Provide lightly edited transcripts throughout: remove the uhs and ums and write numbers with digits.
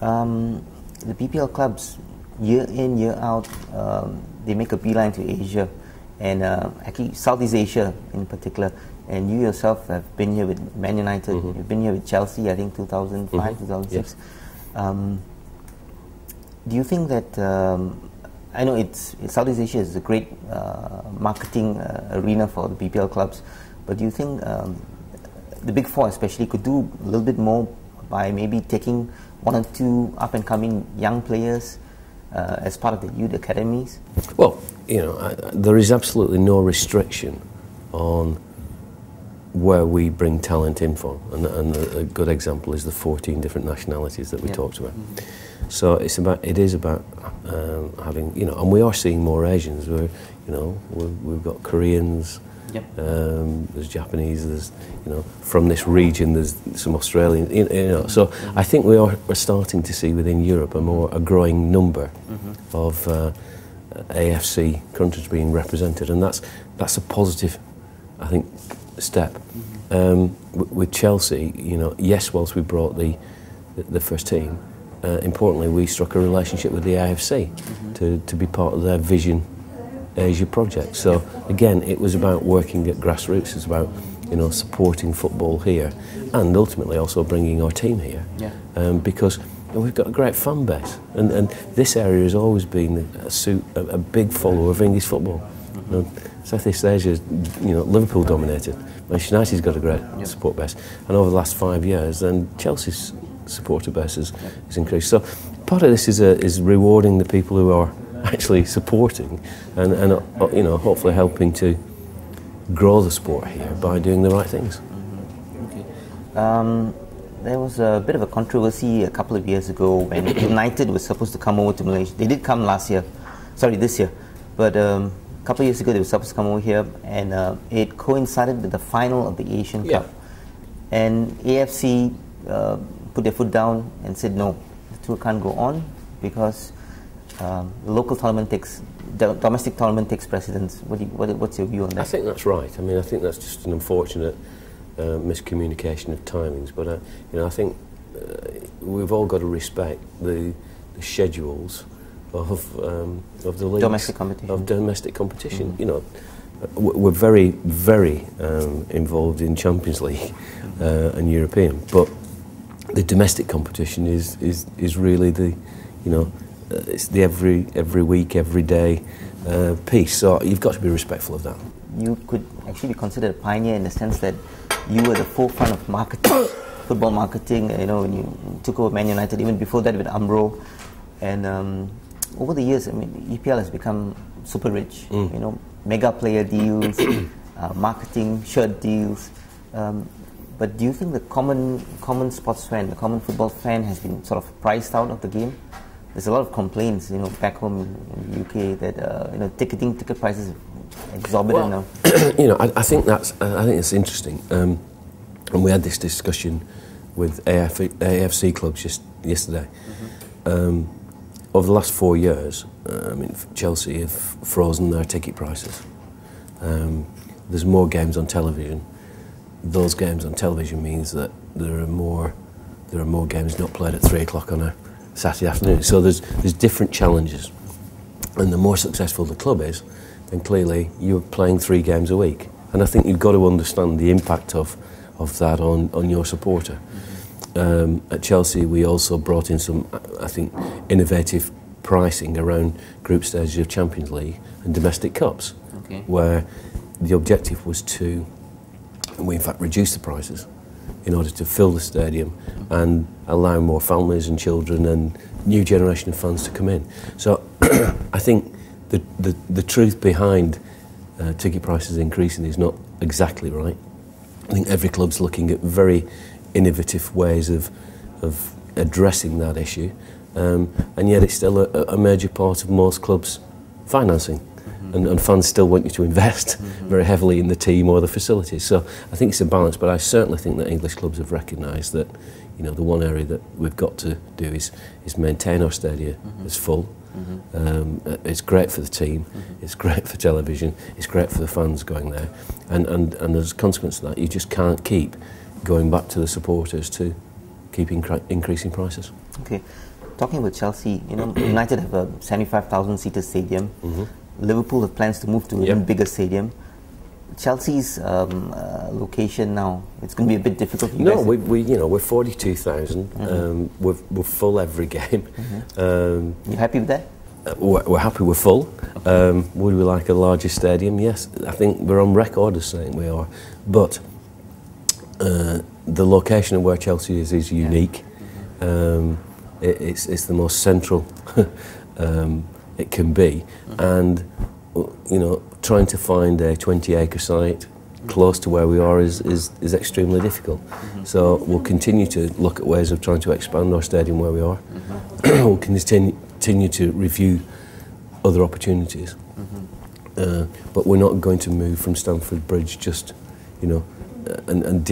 The PPL clubs, year in, year out, they make a beeline to Asia, and actually Southeast Asia in particular. And you yourself have been here with Man United, you've been here with Chelsea, I think 2005, 2006. Yes. Do you think that, I know Southeast Asia is a great marketing arena for the PPL clubs, but do you think the Big Four especially could do a little bit more by maybe taking one or two up-and-coming young players as part of the youth academies? Well, there is absolutely no restriction on where we bring talent in from, and a good example is the 14 different nationalities that we talked about. So it is about having, and we are seeing more Asians. We've got Koreans. There's Japanese, there's from this region, there's some Australian, so I think we're starting to see within Europe a growing number of AFC countries being represented, and that's a positive, I think, step. With Chelsea, yes, whilst we brought the first team, importantly we struck a relationship with the AFC to be part of their Vision Asia project. So again, it was about working at grassroots. It's about supporting football here, and ultimately also bringing our team here, because we've got a great fan base, and this area has always been a big follower of English football. Southeast Asia is Liverpool dominated. Manchester United's got a great support base, and over the last 5 years, then Chelsea's supporter base has increased. So part of this is rewarding the people who are actually supporting and hopefully helping to grow the sport here by doing the right things. There was a bit of a controversy a couple of years ago when United was supposed to come over to Malaysia. They did come this year, but a couple of years ago they were supposed to come over here, and it coincided with the final of the Asian Cup, and AFC put their foot down and said no, the tour can't go on because the local tournament the domestic tournament takes precedence. What's your view on that? I think that's right. I mean, I think that's just an unfortunate miscommunication of timings. But I think we've all got to respect the schedules of the leagues, domestic competition. We're very, very involved in Champions League and European, but the domestic competition is really the it's the every week, every day piece. So you've got to be respectful of that. You could actually be considered a pioneer in the sense that you were the forefront of marketing, football marketing. When you took over Man United, even before that with Umbro, and over the years, I mean, EPL has become super rich. Mega player deals, marketing, shirt deals. But do you think the common sports fan, the common football fan, has been sort of priced out of the game? There's a lot of complaints, back home in the UK that ticket prices are exorbitant now. I think it's interesting, and we had this discussion with AFC clubs just yesterday. Over the last 4 years, Chelsea have frozen their ticket prices. There's more games on television. Those games on television means that there are more games not played at 3 o'clock on a Saturday afternoon. So there's different challenges, and the more successful the club is, then clearly you're playing 3 games a week. And I think you've got to understand the impact of that on your supporter. At Chelsea, we also brought in some, I think, innovative pricing around group stages of Champions League and domestic cups, where the objective was to, we in fact reduced the prices in order to fill the stadium and allow more families and children and new generation of fans to come in. So I think the truth behind ticket prices increasing is not exactly right. I think every club's looking at very innovative ways of addressing that issue, and yet it's still a major part of most clubs' financing. And fans still want you to invest very heavily in the team or the facilities. So I think it's a balance, but I certainly think that English clubs have recognised that the one area that we've got to do is maintain our stadia as full. It's great for the team, it's great for television, it's great for the fans going there, and as a consequence of that, you just can't keep going back to the supporters to keep increasing prices. Okay, talking about Chelsea, you know, United have a 75,000-seater stadium. Liverpool have plans to move to an even bigger stadium. Chelsea's location now, it's going to be a bit difficult for you guys. No, we're 42,000. We're full every game. You happy with that? We're happy we're full. Would we like a larger stadium? Yes, I think we're on record as saying we are. But the location of where Chelsea is unique. It's the most central it can be, and you know, trying to find a 20-acre site close to where we are is extremely difficult. So we'll continue to look at ways of trying to expand our stadium where we are. We'll continue to review other opportunities, but we're not going to move from Stamford Bridge just, you know, and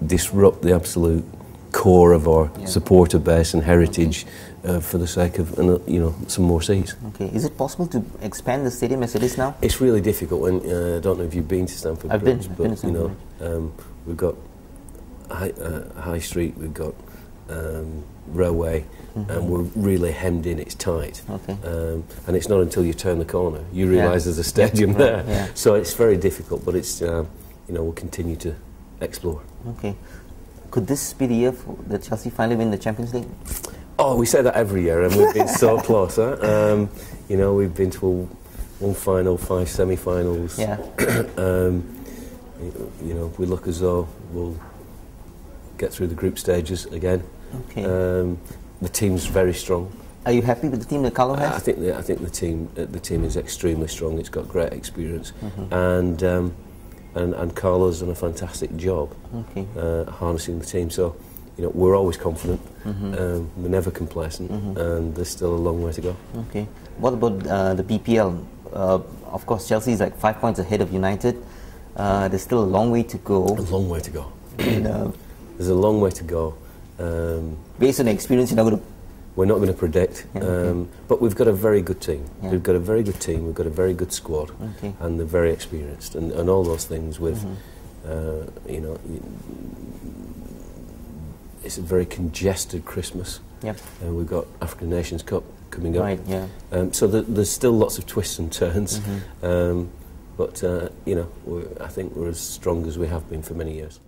disrupt the absolute core of our supporter base and heritage for the sake of you know, some more seats. Okay, is it possible to expand the stadium as it is now? It's really difficult. When I don't know if you've been to Stamford Bridge, I've been to Stamford Bridge. We've got High Street, we've got railway, and we're really hemmed in. It's tight, and it's not until you turn the corner you realise there's a stadium there. Yeah. So it's very difficult, but it's you know, we'll continue to explore. Okay. Could this be the year that Chelsea finally win the Champions League? Oh, we say that every year, and we've been so close. Huh? You know, we've been to one final, 5 semi-finals. Yeah. You know, we look as though we'll get through the group stages again. Okay. The team's very strong. Are you happy with the team that Carlo has? I think the team is extremely strong. It's got great experience, and Carlo's done a fantastic job harnessing the team. So, you know, we're always confident. We're never complacent, and there's still a long way to go. Okay. What about the PPL? Of course, Chelsea is like 5 points ahead of United. There's still a long way to go. A long way to go. And, there's a long way to go. Based on the experience, you're not going to... We're not going to predict, but we've got a very good team. We've got a very good team, we've got a very good squad, and they're very experienced, and all those things with, you know, it's a very congested Christmas. We've got African Nations Cup coming up. So there's still lots of twists and turns, but, you know, I think we're as strong as we have been for many years.